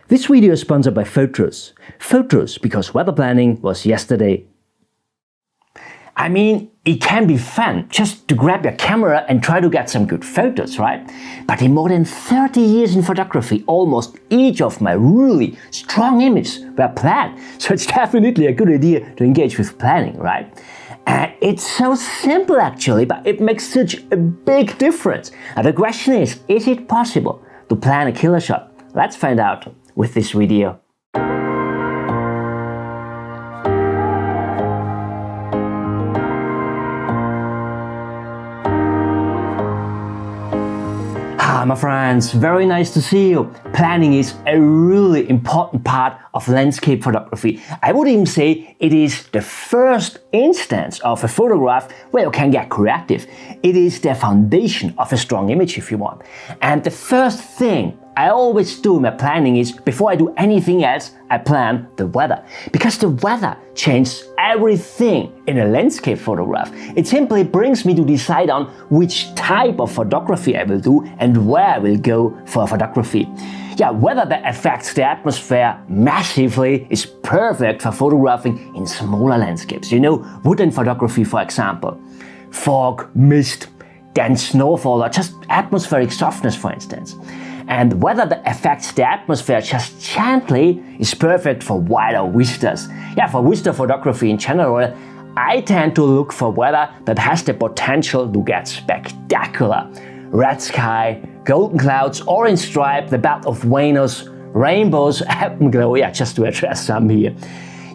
This video is sponsored by Photrus. Photrus, because weather planning was yesterday. I mean, it can be fun just to grab your camera and try to get some good photos, right? But in more than 30 years in photography, almost each of my really strong images were planned. So it's definitely a good idea to engage with planning, right? And it's so simple actually, but it makes such a big difference. Now the question is it possible to plan a killer shot? Let's find out with this video. Hi my friends, very nice to see you. Planning is a really important part of landscape photography. I would even say it is the first instance of a photograph where you can get creative. It is the foundation of a strong image if you want. And the first thing I always do in my planning is, before I do anything else, I plan the weather. Because the weather changes everything in a landscape photograph. It simply brings me to decide on which type of photography I will do and where I will go for photography. Yeah, weather that affects the atmosphere massively is perfect for photographing in smaller landscapes. You know, woodland photography for example. Fog, mist, dense snowfall, or just atmospheric softness for instance. And weather that affects the atmosphere just gently is perfect for wider vistas. Yeah, for vista photography in general, I tend to look for weather that has the potential to get spectacular. Red sky, golden clouds, orange stripe, the belt of Venus, rainbows, afterglow, yeah, just to address some here.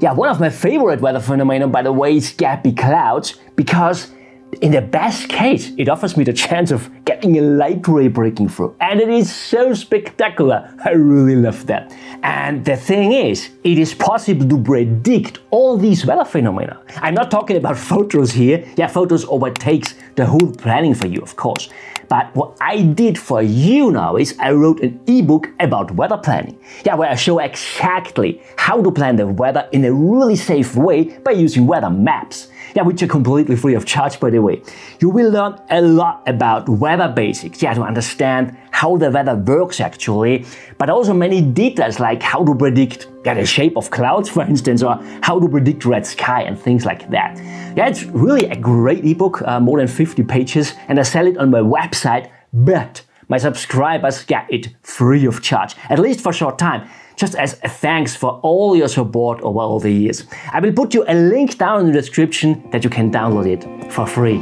Yeah, one of my favorite weather phenomena, by the way, is gappy clouds, because in the best case, it offers me the chance of getting a light ray breaking through. And it is so spectacular. I really love that. And the thing is, it is possible to predict all these weather phenomena. I'm not talking about Photrus here. Yeah, Photrus overtakes the whole planning for you, of course. But what I did for you now is I wrote an ebook about weather planning. Yeah, where I show exactly how to plan the weather in a really safe way by using weather maps. Yeah, which are completely free of charge, by the way. You will learn a lot about weather basics, yeah, to understand how the weather works actually, but also many details like how to predict the shape of clouds, for instance, or how to predict red sky and things like that. Yeah, it's really a great ebook, more than 50 pages, and I sell it on my website, but my subscribers get it free of charge, at least for a short time, just as a thanks for all your support over all the years. I will put you a link down in the description that you can download it for free.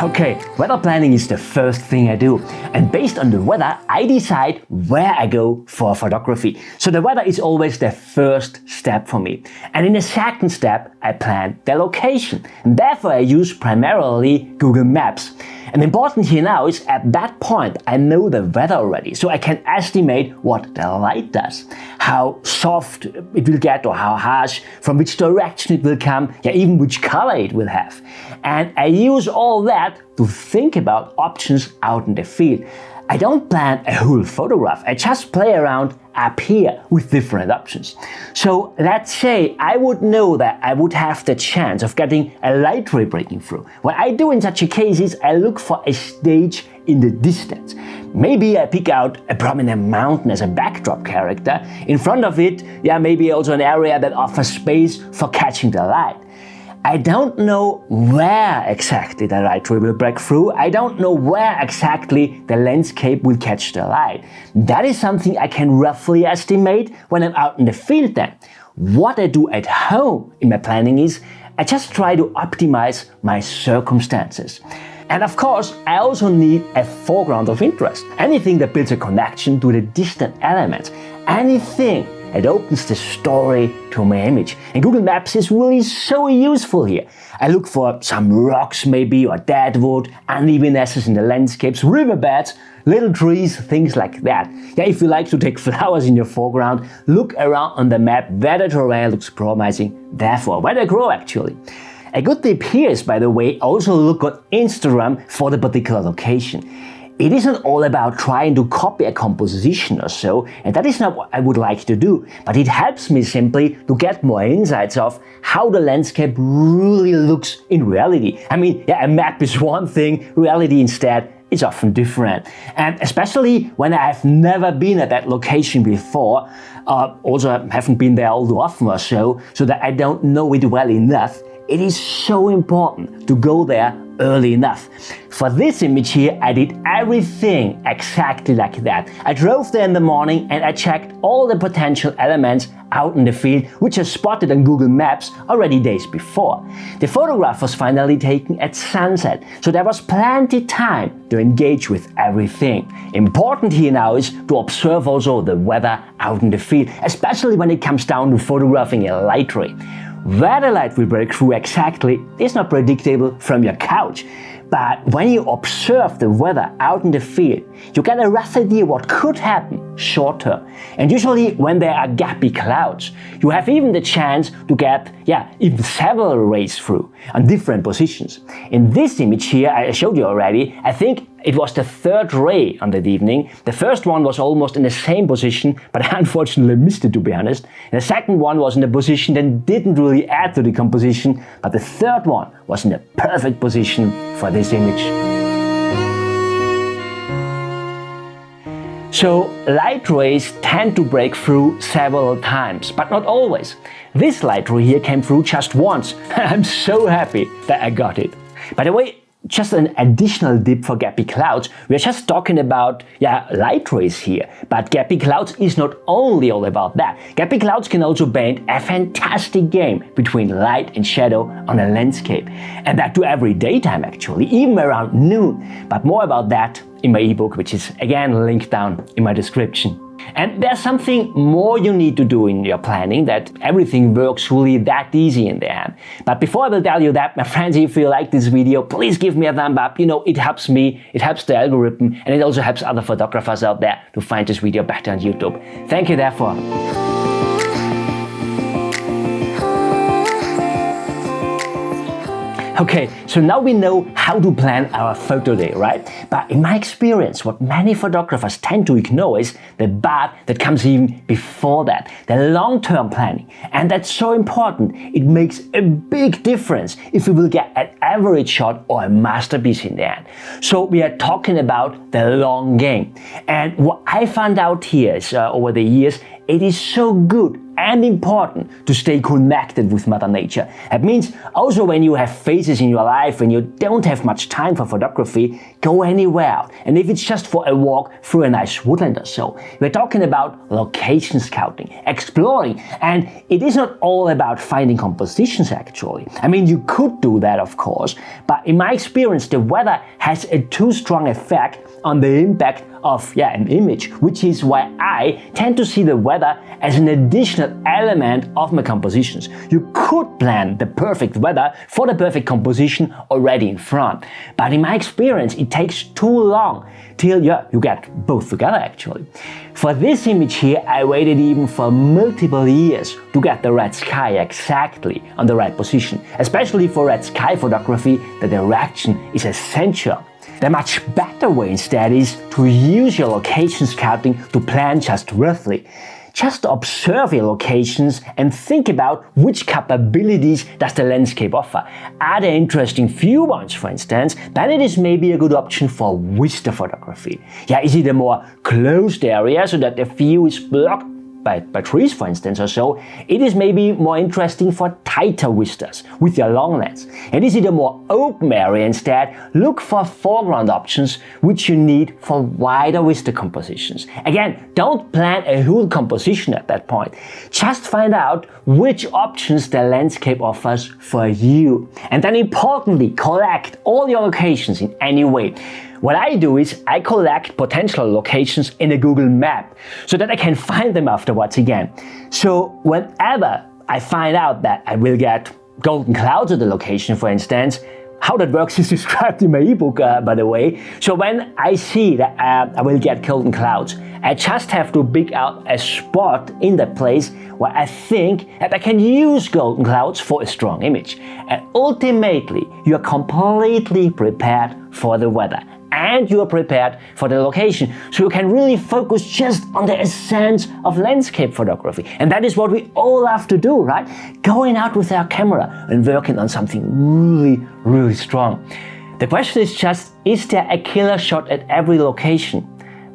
Okay, weather planning is the first thing I do, and based on the weather I decide where I go for photography. So the weather is always the first step for me. And in the second step I plan the location, and therefore I use primarily Google Maps. And important here now is at that point I know the weather already, so I can estimate what the light does, how soft it will get or how harsh, from which direction it will come, yeah, even which color it will have. And I use all that to think about options out in the field. I don't plan a whole photograph, I just play around up here with different options. So let's say I would know that I would have the chance of getting a light ray breaking through. What I do in such a case is I look for a stage in the distance. Maybe I pick out a prominent mountain as a backdrop character. In front of it, yeah, maybe also an area that offers space for catching the light. I don't know where exactly the light ray will break through. I don't know where exactly the landscape will catch the light. That is something I can roughly estimate when I'm out in the field then. What I do at home in my planning is I just try to optimize my circumstances. And of course, I also need a foreground of interest. Anything that builds a connection to the distant elements. Anything that opens the story to my image. And Google Maps is really so useful here. I look for some rocks maybe, or dead wood, unevennesses in the landscapes, riverbeds, little trees, things like that. Yeah, if you like to take flowers in your foreground, look around on the map where the terrain looks promising, therefore where they grow actually. A good tip here is, by the way, also look on Instagram for the particular location. It isn't all about trying to copy a composition or so, and that is not what I would like to do, but it helps me simply to get more insights of how the landscape really looks in reality. I mean, yeah, a map is one thing, reality instead is often different. And especially when I have never been at that location before, also haven't been there all too often or so that I don't know it well enough, it is so important to go there early enough. For this image here, I did everything exactly like that. I drove there in the morning and I checked all the potential elements out in the field, which I spotted on Google Maps already days before. The photograph was finally taken at sunset, so there was plenty time to engage with everything. Important here now is to observe also the weather out in the field, especially when it comes down to photographing a light ray. Where the light will break through exactly is not predictable from your couch, but when you observe the weather out in the field, you get a rough idea what could happen short term. And usually when there are gappy clouds, you have even the chance to get even several rays through on different positions. In this image here I showed you already, I think it was the third ray on that evening. The first one was almost in the same position, but I unfortunately missed it, to be honest. And the second one was in a position that didn't really add to the composition, but the third one was in the perfect position for this image. So light rays tend to break through several times, but not always. This light ray here came through just once. I'm so happy that I got it. By the way, just an additional tip for gappy clouds. We're just talking about light rays here, but gappy clouds is not only all about that. Gappy clouds can also paint a fantastic game between light and shadow on a landscape, and that to every daytime actually, even around noon. But more about that in my ebook, which is again linked down in my description. And there's something more you need to do in your planning, that everything works really that easy in the end. But before I will tell you that, my friends, if you like this video, please give me a thumb up. You know, it helps me, it helps the algorithm, and it also helps other photographers out there to find this video better on YouTube. Thank you therefore. Okay, so now we know how to plan our photo day, right? But in my experience, what many photographers tend to ignore is the part that comes even before that, the long-term planning. And that's so important. It makes a big difference if we will get an average shot or a masterpiece in the end. So we are talking about the long game. And what I found out here is over the years, it is so good and important to stay connected with Mother Nature. That means also when you have phases in your life when you don't have much time for photography, go anywhere out. And if it's just for a walk through a nice woodland or so, we're talking about location scouting, exploring, and it is not all about finding compositions actually. I mean, you could do that of course, but in my experience the weather has a too strong effect on the impact of an image, which is why I tend to see the weather as an additional element of my compositions. You could plan the perfect weather for the perfect composition already in front, but in my experience it takes too long till you get both together actually. For this image here I waited even for multiple years to get the red sky exactly on the right position. Especially for red sky photography, the direction is essential. The much better way instead is to use your location scouting to plan just roughly. Just observe your locations and think about which capabilities does the landscape offer. Are there interesting viewpoints, for instance? Then it is maybe a good option for vista photography. Is it a more closed area so that the view is blocked by trees, for instance, or so? It is maybe more interesting for tighter vistas with your long lens. And is it a more open area instead? Look for foreground options which you need for wider vista compositions. Again, don't plan a whole composition at that point. Just find out which options the landscape offers for you. And then importantly, collect all your locations in any way. What I do is I collect potential locations in a Google map so that I can find them afterwards again. So whenever I find out that I will get golden clouds at the location, for instance, how that works is described in my ebook, by the way. So when I see that I will get golden clouds, I just have to pick out a spot in that place where I think that I can use golden clouds for a strong image. And ultimately, you are completely prepared for the weather. And you are prepared for the location, so you can really focus just on the essence of landscape photography. And that is what we all have to do, right? Going out with our camera and working on something really, really strong. The question is just, is there a killer shot at every location?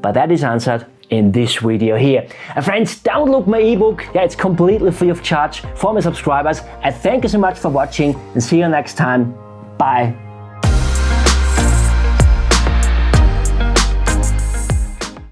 But that is answered in this video here. And friends, download my ebook. Yeah, it's completely free of charge for my subscribers. I thank you so much for watching and see you next time. Bye.